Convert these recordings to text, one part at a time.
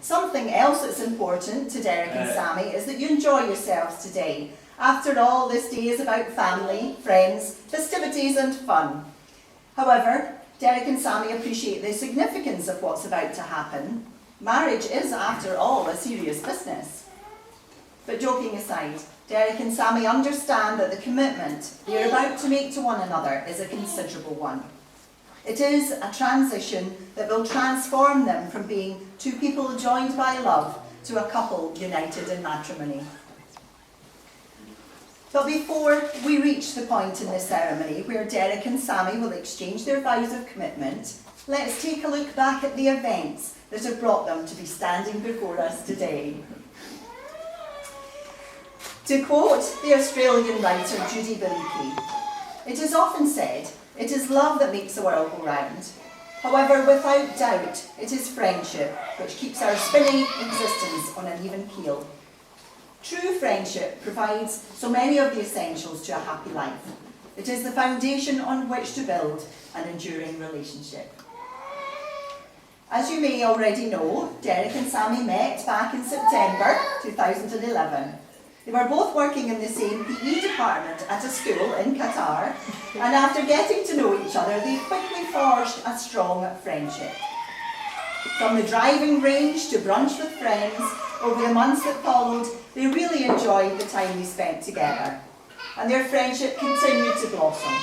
Something else that's important to Derek and Sammie is that you enjoy yourselves today. After all, this day is about family, friends, festivities and fun. However, Derek and Sammie appreciate the significance of what's about to happen. Marriage is, after all, a serious business. But joking aside, Derek and Sammie understand that the commitment they are about to make to one another is a considerable one. It is a transition that will transform them from being two people joined by love to a couple united in matrimony. But before we reach the point in the ceremony where Derek and Sammie will exchange their vows of commitment, let's take a look back at the events that have brought them to be standing before us today. To quote the Australian writer Judy Billicky, "It is often said, it is love that makes the world go round. However, without doubt, it is friendship which keeps our spinning existence on an even keel. True friendship provides so many of the essentials to a happy life. It is the foundation on which to build an enduring relationship." As you may already know, Derek and Sammie met back in September 2011. They were both working in the same PE department at a school in Qatar, and after getting to know each other, they quickly forged a strong friendship. From the driving range to brunch with friends, over the months that followed, they really enjoyed the time they spent together, and their friendship continued to blossom.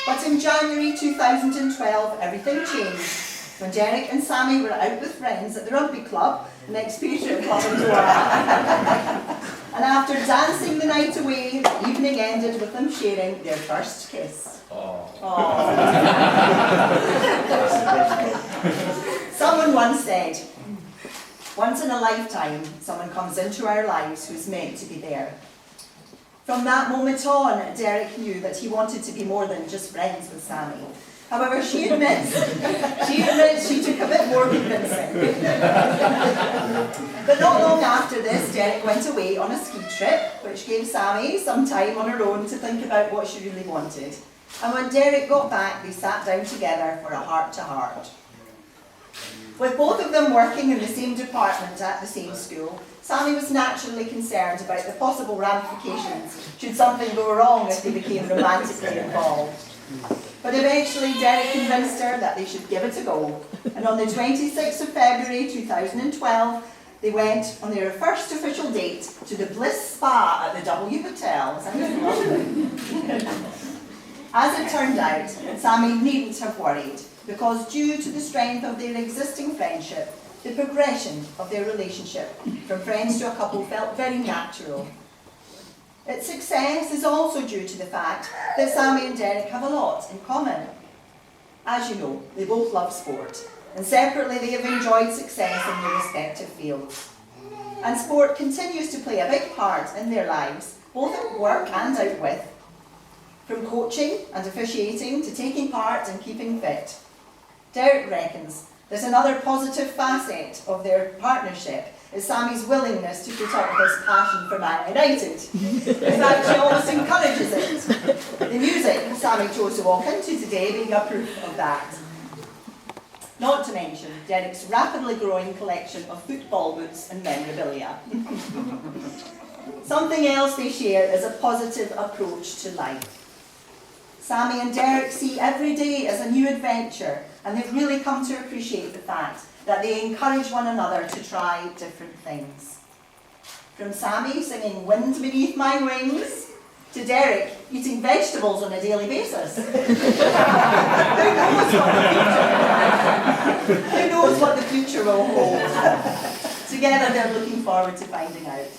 But in January 2012, everything changed when Derek and Sammie were out with friends at the rugby club, an expatriate club in Doha. And after dancing the night away, the evening ended with them sharing their first kiss. Someone once said, "Once in a lifetime, someone comes into our lives who's meant to be there." From that moment on, Derek knew that he wanted to be more than just friends with Sammie. However, she admits she took a bit more convincing. But not long after this, Derek went away on a ski trip, which gave Sammie some time on her own to think about what she really wanted. And when Derek got back, they sat down together for a heart-to-heart. With both of them working in the same department at the same school, Sammie was naturally concerned about the possible ramifications should something go wrong if they became romantically involved. But eventually Derek convinced her that they should give it a go. And on the 26th of February 2012, they went on their first official date to the Bliss Spa at the W Hotel. Sounds lovely. As it turned out, Sammie needn't have worried, because due to the strength of their existing friendship, the progression of their relationship from friends to a couple felt very natural. Its success is also due to the fact that Sammie and Derek have a lot in common. As you know, they both love sport, and separately they have enjoyed success in their respective fields. And sport continues to play a big part in their lives, both at work and out with, from coaching and officiating to taking part and keeping fit. Derek reckons that another positive facet of their partnership is Sammie's willingness to put up with his passion for Man United. In fact, she almost encourages it. The music Sammie chose to walk into today being a proof of that. Not to mention Derek's rapidly growing collection of football boots and memorabilia. Something else they share is a positive approach to life. Sammie and Derek see every day as a new adventure, and they've really come to appreciate the fact that they encourage one another to try different things. From Sammie singing "Wind Beneath My Wings" to Derek eating vegetables on a daily basis. Who knows what the future will hold? Together they're looking forward to finding out.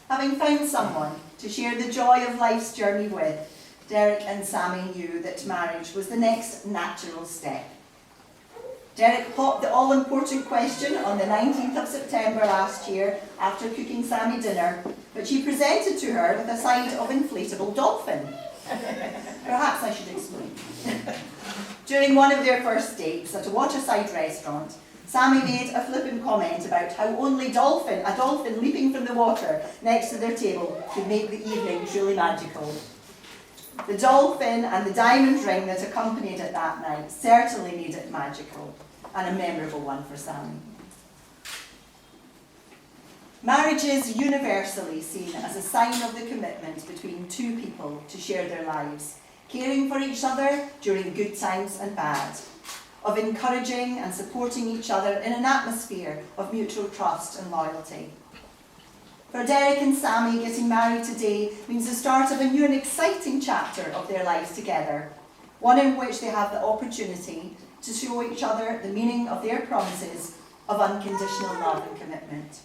Having found someone to share the joy of life's journey with, Derek and Sammie knew that marriage was the next natural step. Derek popped the all-important question on the 19th of September last year after cooking Sammie dinner, which he presented to her with a side of inflatable dolphin. Perhaps I should explain. During one of their first dates at a waterside restaurant, Sammie made a flippant comment about how only a dolphin leaping from the water next to their table could make the evening truly magical. The dolphin and the diamond ring that accompanied it that night certainly made it magical. and a memorable one for Sammie. Marriage is universally seen as a sign of the commitment between two people to share their lives, caring for each other during good times and bad, of encouraging and supporting each other in an atmosphere of mutual trust and loyalty. For Derek and Sammie, getting married today means the start of a new and exciting chapter of their lives together, one in which they have the opportunity to show each other the meaning of their promises of unconditional love and commitment.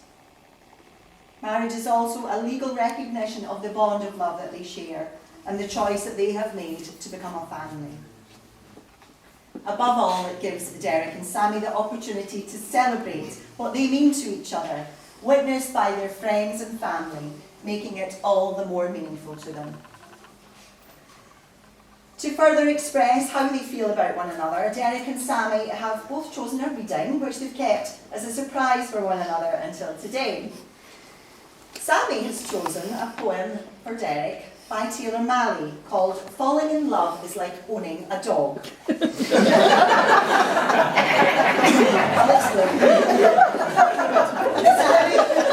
Marriage is also a legal recognition of the bond of love that they share and the choice that they have made to become a family. Above all, it gives Derek and Sammie the opportunity to celebrate what they mean to each other, witnessed by their friends and family, making it all the more meaningful to them. To further express how they feel about one another, Derek and Sammie have both chosen a reading which they've kept as a surprise for one another until today. Sammie has chosen a poem for Derek by Taylor Malley called "Falling in Love is Like Owning a Dog."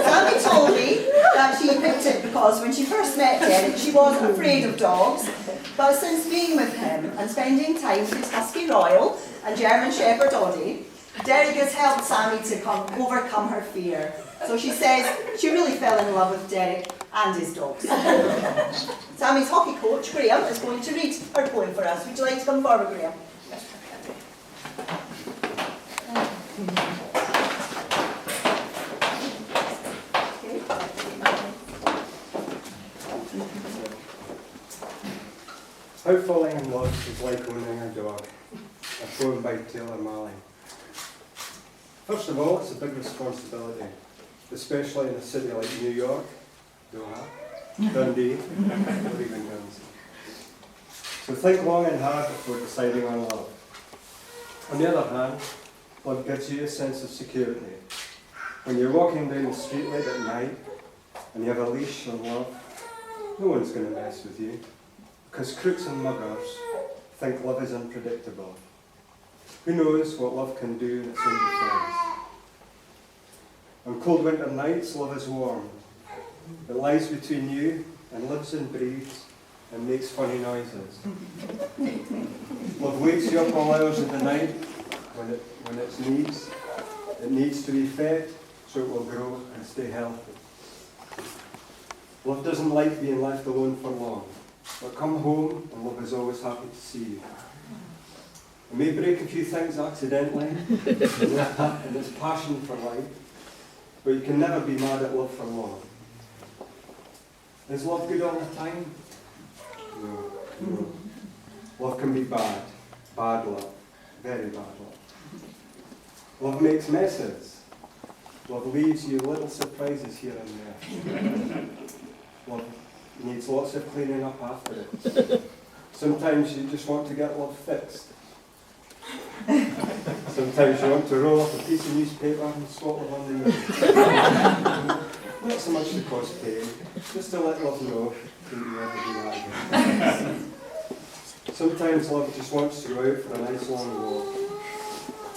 Sammie told me that she picked it because when she first met Derek she was afraid of dogs, but since being with him and spending time with his Husky Royal and German Shepherd Oddie, Derek has helped Sammie to overcome her fear. So she says she really fell in love with Derek and his dogs. Sammie's hockey coach, Graham, is going to read her poem for us. Would you like to come forward, Graham? How Falling in Love is Like Owning a Dog, a poem by Taylor Malley. First of all, it's a big responsibility, especially in a city like New York, Doha, Dundee, or even Guernsey. So think long and hard before deciding on love. On the other hand, love gives you a sense of security. When you're walking down the street late at night and you have a leash on love, no one's going to mess with you, because crooks and muggers think love is unpredictable. Who knows what love can do in its own defence? On cold winter nights, love is warm. It lies between you and lives and breathes and makes funny noises. Love wakes you up all hours of the night when it needs to be fed so it will grow and stay healthy. Love doesn't like being left alone for long, but come home and love is always happy to see you. It may break a few things accidentally in its passion for life, but you can never be mad at love for long. Is love good all the time? No. Love can be bad. Bad love. Very bad love. Love makes messes. Love leaves you little surprises here and there. Love needs lots of cleaning up after it. Sometimes you just want to get love fixed. Sometimes you want to roll up a piece of newspaper and swat love on the moon. Not so much to cause pain, just to let love know that you ever do that again. Sometimes love just wants to go out for a nice long walk,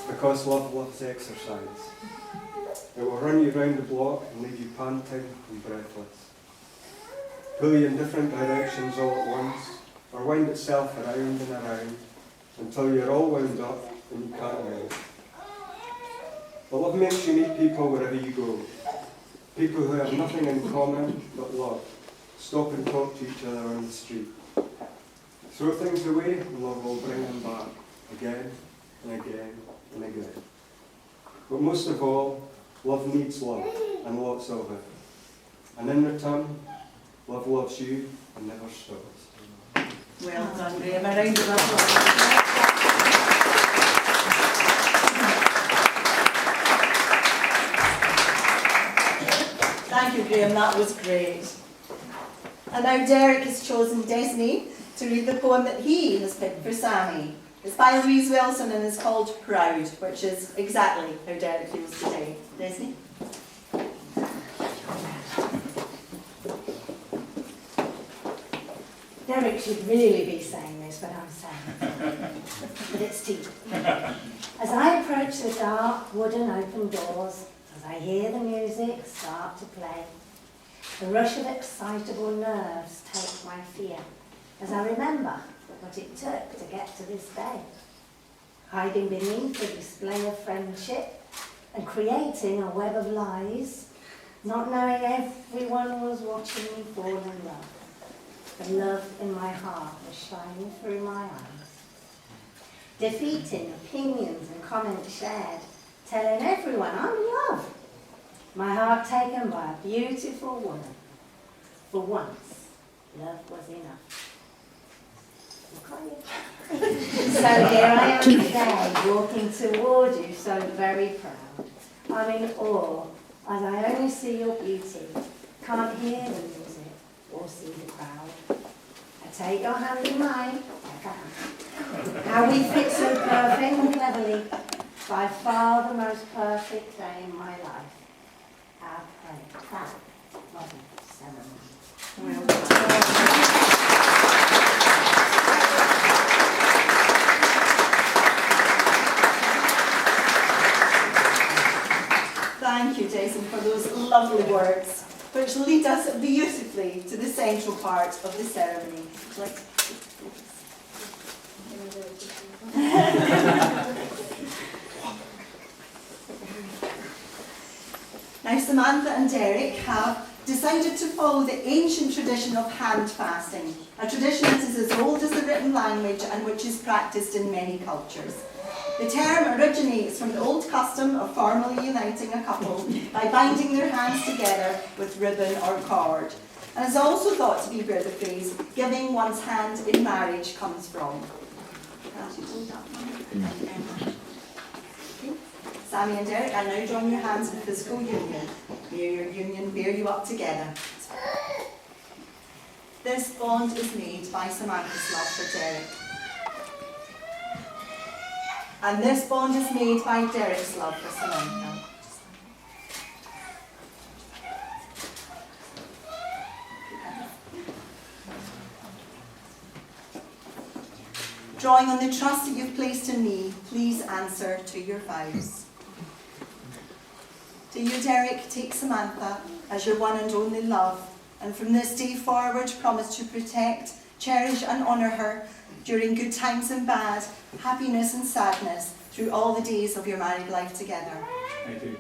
because love loves exercise. It will run you round the block and leave you panting and breathless. Pull you in different directions all at once, or wind itself around and around, until you're all wound up and you can't move. But love makes you meet people wherever you go. People who have nothing in common but love. Stop and talk to each other on the street. Throw things away and love will bring them back again and again and again. But most of all, love needs love and lots of it. And in return, love loves you and never stops. Well done, Graham. A round of applause. Thank you, Graham. That was great. And now Derek has chosen Desney to read the poem that he has picked for Sammie. It's by Louise Wilson and is called Proud, which is exactly how Derek feels today. Desney? Derek should really be saying this, but I'm saying it. but it's tea. As I approach the dark wooden open doors, as I hear the music start to play, the rush of excitable nerves take my fear, as I remember what it took to get to this day. Hiding beneath a display of friendship and creating a web of lies, not knowing everyone was watching me fall in love. The love in my heart was shining through my eyes. Defeating opinions and comments shared, telling everyone I'm in love. My heart taken by a beautiful woman. For once, love was enough. So here I am today, walking toward you, so very proud. I'm in awe, as I only see your beauty, can't hear the music or see the crowd. I take your hand in mine, how we fit so perfect and cleverly, by far the most perfect day in my life. Our that wasn't ceremony. Thank you, Jason, for those lovely words, which lead us beautifully to the central part of the ceremony. Would you like to Now, Samantha and Derek have decided to follow the ancient tradition of hand fasting, a tradition that is as old as the written language and which is practiced in many cultures. The term originates from the old custom of formally uniting a couple by binding their hands together with ribbon or cord, and is also thought to be where the phrase giving one's hand in marriage comes from. Sammie and Derek, I now join your hands in physical union. May your union bear you up together. This bond is made by Samantha's love for Derek. And this bond is made by Derek's love for Samantha. Drawing on the trust that you've placed in me, please answer to your vows. Do you, Derek, take Samantha as your one and only love, and from this day forward promise to protect, cherish and honour her during good times and bad, happiness and sadness, through all the days of your married life together? I do.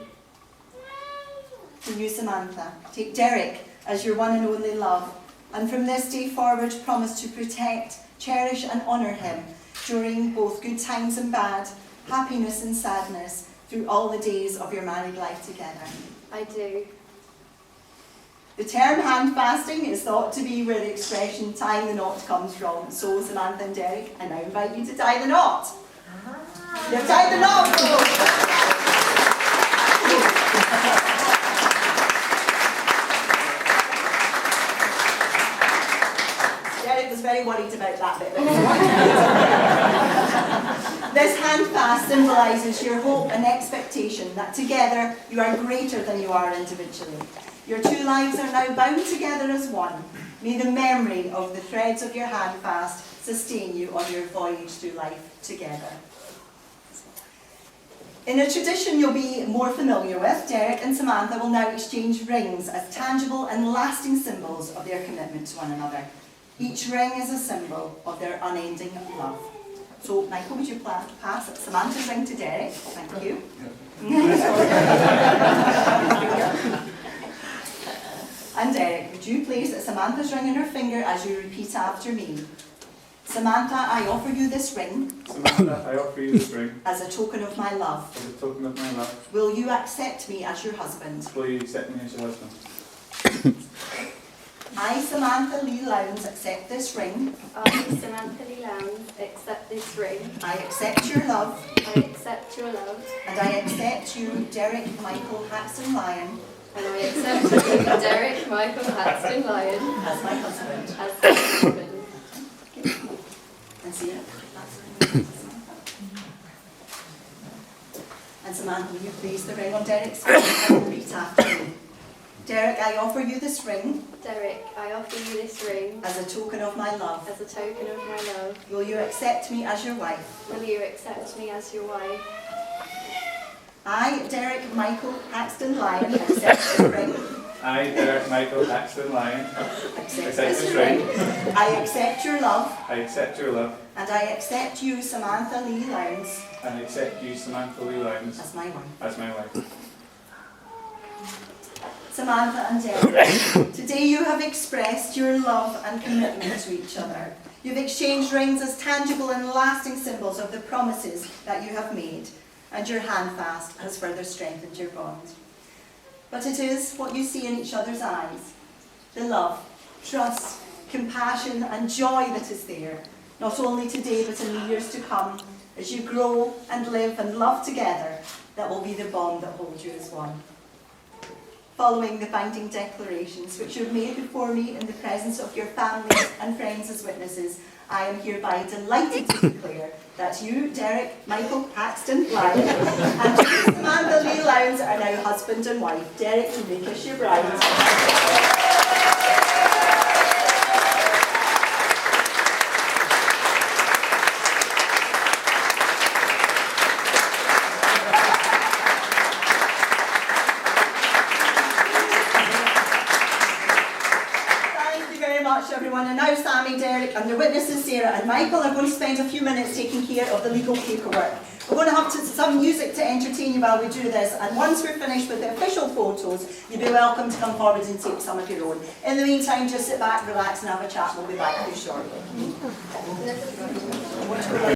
Do you, Samantha, take Derek as your one and only love, and from this day forward promise to protect, cherish and honour him during both good times and bad, happiness and sadness, through all the days of your married life together? I do. The term hand fasting is thought to be where the expression tying the knot comes from. So, Samantha and Derek, I now invite you to tie the knot. You've tied the knot, folks. Derek was very worried about that bit. This hand fast symbolises your hope and expectation that together you are greater than you are individually. Your two lives are now bound together as one. May the memory of the threads of your hand fast sustain you on your voyage through life together. In a tradition you'll be more familiar with, Derek and Samantha will now exchange rings as tangible and lasting symbols of their commitment to one another. Each ring is a symbol of their unending love. So, Michael, would you pass Samantha's ring to Derek? Thank you. And Derek, would you place Samantha's ring on her finger as you repeat after me? Samantha, I offer you this ring. Samantha, I offer you this ring. As a token of my love. As a token of my love. Will you accept me as your husband? Will you accept me as your husband? I, Samantha Lee Lowndes, accept this ring. I, Samantha Lee Lowndes, accept this ring. I accept your love. I accept your love. And I accept you, Derek Michael Haxton Lyon. And I accept you, Derek Michael Haxton Lyon. As my husband. As my husband. And see it? And Samantha, will you place the ring on Derek's finger and repeat after me? Derek, I offer you this ring Derek, I offer you this ring as a token of my love. as a token of my love. Will you accept me as your wife? Will you accept me as your wife? I, Derek Michael Paxton Lyon, accept this ring. I, Derek Michael Paxton Lyon, Accept this this ring. ring. I accept your love, I accept your love, and I accept you, Samantha Lee Lowndes, and accept you, Samantha Lee Lowndes, as my wife. as my wife. Samantha and Derek, today you have expressed your love and commitment to each other. You've exchanged rings as tangible and lasting symbols of the promises that you have made, and your handfast has further strengthened your bond. But it is what you see in each other's eyes, the love, trust, compassion and joy that is there, not only today but in the years to come, as you grow and live and love together, that will be the bond that holds you as one. Following the binding declarations which you've made before me in the presence of your families and friends as witnesses, I am hereby delighted to declare that you, Derek Michael Paxton Lyon, and you, Samantha Lee Lowndes, are now husband and wife. Derek, you may kiss your bride. Everyone, and now Sammie, Derek and the witnesses Sarah and Michael are going to spend a few minutes taking care of the legal paperwork. We're going to have some music to entertain you while we do this, and once we're finished with the official photos, you'll be welcome to come forward and take some of your own. In the meantime, just sit back, relax and have a chat. We'll be back with you shortly.